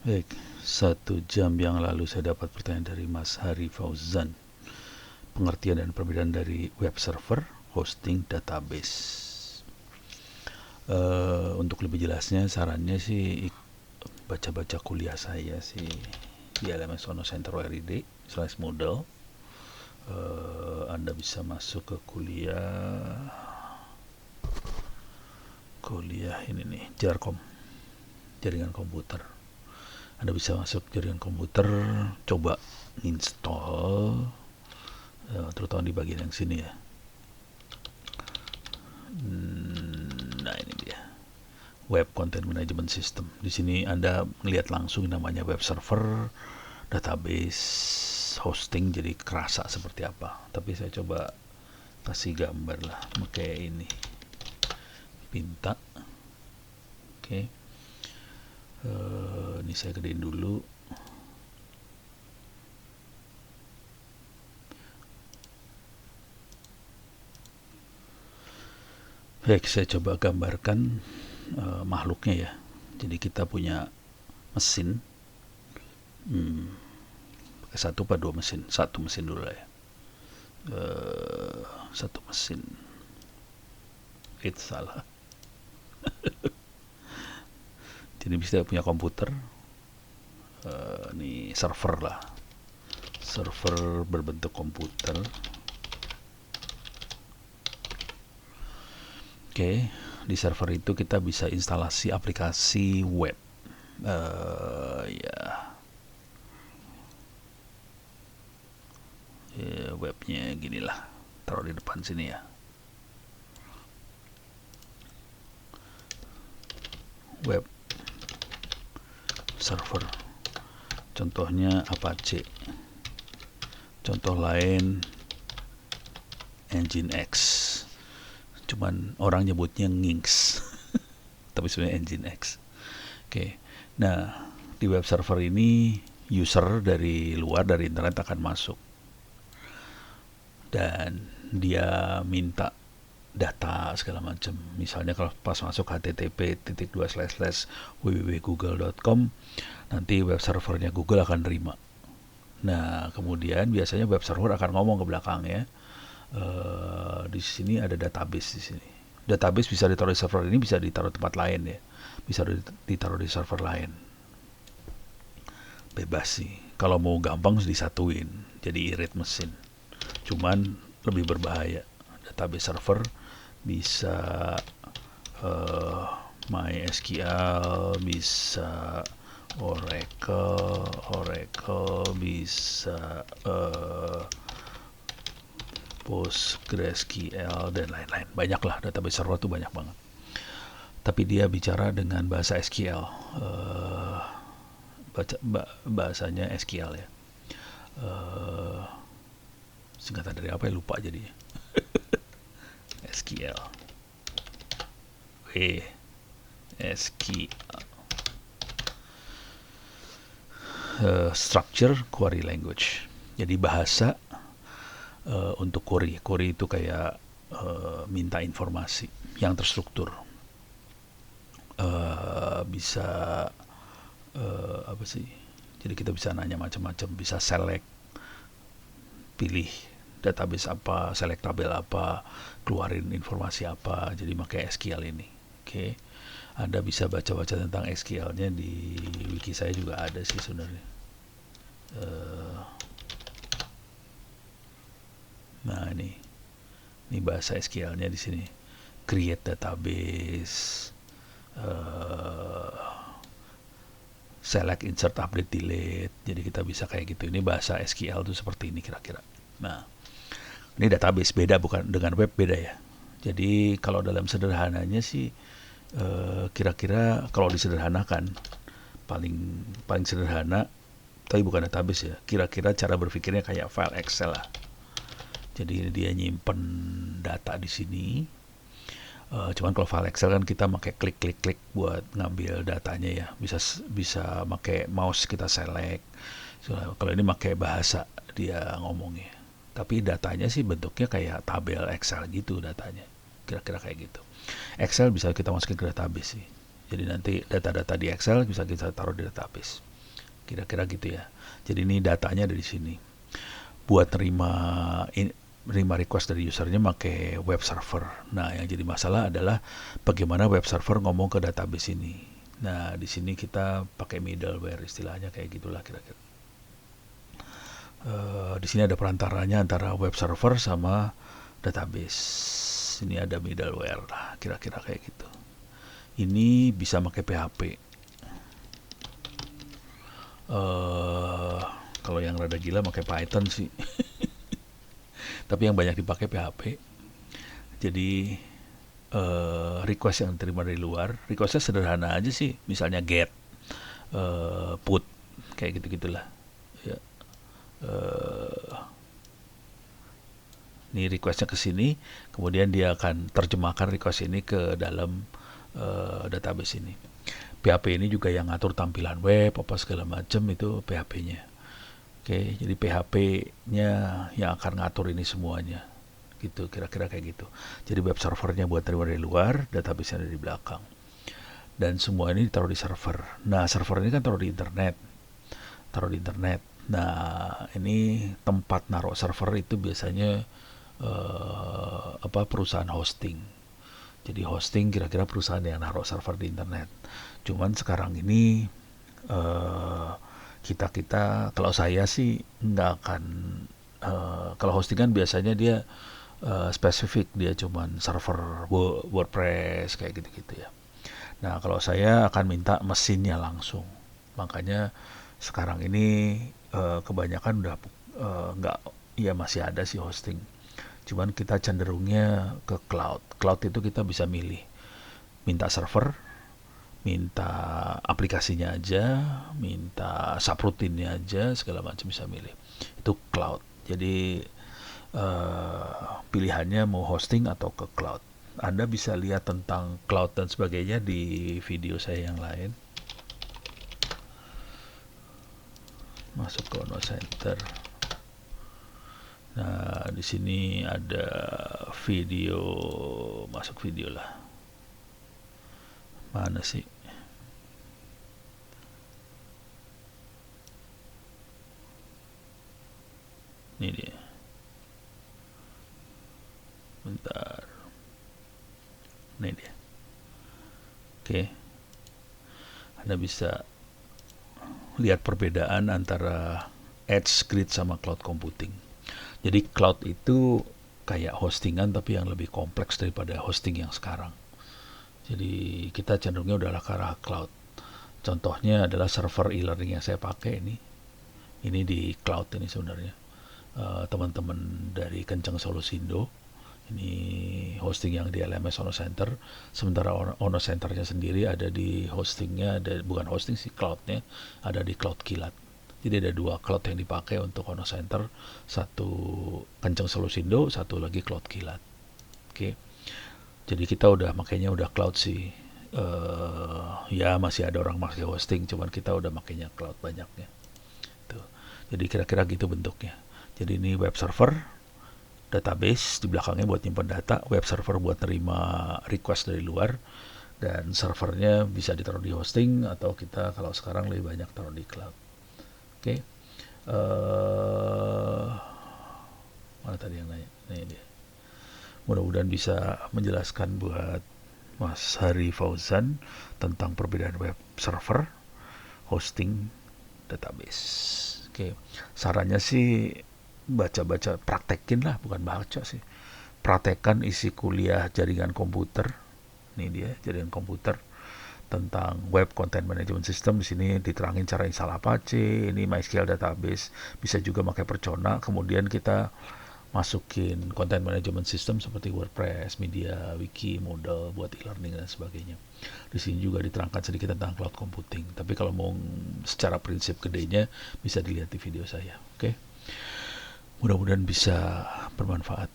Baik, 1 jam yang lalu saya dapat pertanyaan dari Mas Hari Fauzan. Pengertian dan perbedaan dari web server, hosting, database. Untuk lebih jelasnya, sarannya sih baca-baca kuliah saya sih di LMS Ono Center RID/model. Anda bisa masuk ke kuliah ini nih, Jarkom, jaringan komputer. Anda bisa masuk jaringan komputer, coba install, terutama di bagian yang sini ya. Nah, ini dia. Web Content Management System. Di sini Anda melihat langsung namanya web server, database, hosting, jadi kerasa seperti apa. Tapi saya coba kasih gambar lah, kayak ini. Pinta. Oke. Ini saya gedein dulu. Baik, saya coba gambarkan makhluknya ya. Jadi kita punya mesin. Satu apa 2 mesin? 1 mesin dulu lah ya. 1 mesin. Itu salah. Jadi bisa punya komputer. Ini server lah. Server berbentuk komputer. Oke, di server itu kita bisa instalasi aplikasi web. Ya, webnya gini lah. Taruh di depan sini ya. Web server. Contohnya Apache. Contoh lain Nginx. Cuman orang nyebutnya Nginx. Tapi sebenarnya Nginx. Oke. Nah, di web server ini user dari luar, dari internet akan masuk. Dan dia minta data segala macam. Misalnya kalau pas masuk http://www.google.com, nanti web servernya Google akan terima. Nah, kemudian biasanya web server akan ngomong ke belakang ya. Di sini ada database di sini. Database bisa ditaruh di server ini, bisa ditaruh tempat lain ya. Bisa ditaruh di server lain. Bebas sih. Kalau mau gampang disatuin, jadi irit mesin. Cuman lebih berbahaya. Database server bisa MySQL, bisa Oracle bisa PostgreSQL dan lain-lain. Banyak lah, database server tuh banyak banget. Tapi dia bicara dengan bahasa SQL, bahasanya SQL ya. Singkatan dari apa ya, lupa jadinya. SQL. SQL. Structure Query Language. Jadi bahasa untuk query. Query itu kayak minta informasi yang terstruktur. Bisa apa sih? Jadi kita bisa nanya macam-macam, bisa select, pilih database apa, select tabel apa, keluarin informasi apa. Jadi pakai SQL ini. Oke. Anda bisa baca-baca tentang SQL-nya di wiki saya juga ada sih sebenarnya. Nah, ini bahasa SQL-nya di sini. Create database, select, insert, update, delete. Jadi kita bisa kayak gitu. Ini bahasa SQL tuh seperti ini kira-kira. Nah, ini database, beda bukan dengan web, beda ya. Jadi kalau dalam sederhananya sih kira-kira kalau disederhanakan paling sederhana, tapi bukan database ya. Kira-kira cara berpikirnya kayak file Excel lah. Jadi dia nyimpen data di sini. Cuman kalau file Excel kan kita pakai klik buat ngambil datanya ya. Bisa pakai mouse kita select. So, kalau ini pakai bahasa dia ngomongnya. Tapi datanya sih bentuknya kayak tabel Excel gitu datanya. Kira-kira kayak gitu. Excel bisa kita masukin ke database sih. Jadi nanti data-data di Excel bisa kita taruh di database. kira-kira gitu ya. Jadi ini datanya ada di sini. Buat nerima request dari usernya pakai web server. Nah, yang jadi masalah adalah bagaimana web server ngomong ke database ini. Nah, di sini kita pakai middleware, istilahnya kayak gitulah kira-kira. Di sini ada perantaranya antara web server sama database. Ini ada middleware lah, kira-kira kayak gitu. Ini bisa pakai PHP. Kalau yang rada gila pakai Python sih. Tapi yang banyak dipakai PHP. Jadi request yang terima dari luar, requestnya sederhana aja sih, misalnya get, put, kayak gitu-gitulah. Ya. Ini requestnya ke sini, kemudian dia akan terjemahkan request ini ke dalam database ini. PHP ini juga yang ngatur tampilan web apa segala macam, itu PHP-nya. Oke, jadi PHP-nya yang akan ngatur ini semuanya. Gitu, kira-kira kayak gitu. Jadi web servernya buat terima dari luar, database-nya dari belakang. Dan semua ini ditaruh di server. Nah, server ini kan taruh di internet. Nah, ini tempat naruh server itu biasanya perusahaan hosting. Jadi hosting kira-kira perusahaan yang naruh server di internet. Cuman sekarang ini kita kalau saya sih nggak akan, kalau hosting kan biasanya dia spesifik, dia cuman server WordPress kayak gitu-gitu ya. Nah, kalau saya akan minta mesinnya langsung. Makanya sekarang ini kebanyakan udah nggak, ya masih ada sih hosting. Cuman kita cenderungnya ke cloud. Cloud itu kita bisa milih, minta server, minta aplikasinya aja, minta subroutinnya aja, segala macam bisa milih. Itu cloud. Jadi pilihannya mau hosting atau ke cloud. Anda bisa lihat tentang cloud dan sebagainya di video saya yang lain. Masuk ke Ono Center. Nah, di sini ada video, masuk video lah. Mana sih? Ini dia. Bentar. Ini dia. Oke. Anda bisa lihat perbedaan antara edge grid sama cloud computing. Jadi cloud itu kayak hostingan tapi yang lebih kompleks daripada hosting yang sekarang. Jadi kita cenderungnya udah ke arah cloud. Contohnya adalah server e-learning yang saya pakai ini. Ini di cloud ini sebenarnya. Teman-teman dari Kenceng Solusindo. Ini hosting yang di LMS Ono Center. Sementara Ono Centernya sendiri ada di hostingnya, bukan hosting sih, cloudnya ada di Cloud Kilat. Jadi ada dua cloud yang dipakai untuk Ono Center, satu Kenceng Solusindo, satu lagi Cloud Kilat. Oke. Jadi kita makanya udah cloud sih. Ya masih ada orang pakai hosting, cuman kita udah makanya cloud banyaknya. Tuh. Jadi kira-kira gitu bentuknya. Jadi ini web server, database di belakangnya buat nyimpan data, web server buat terima request dari luar, dan servernya bisa ditaruh di hosting atau kita kalau sekarang lebih banyak taruh di cloud. Oke. Mana tadi yang nanya? Ini dia. Mudah-mudahan bisa menjelaskan buat Mas Hari Fauzan tentang perbedaan web server, hosting, database. Oke. Sarannya sih baca-baca, praktekin lah, bukan baca sih. Praktekkan isi kuliah jaringan komputer. Ini dia, jaringan komputer tentang web content management system. Di sini diterangin cara install Apache, ini MySQL database, bisa juga pakai Percona. Kemudian kita masukin content management system seperti WordPress, Media, Wiki, Moodle buat e-learning dan sebagainya. Di sini juga diterangkan sedikit tentang cloud computing. Tapi kalau mau secara prinsip gedenya bisa dilihat di video saya. Oke. Mudah-mudahan bisa bermanfaat.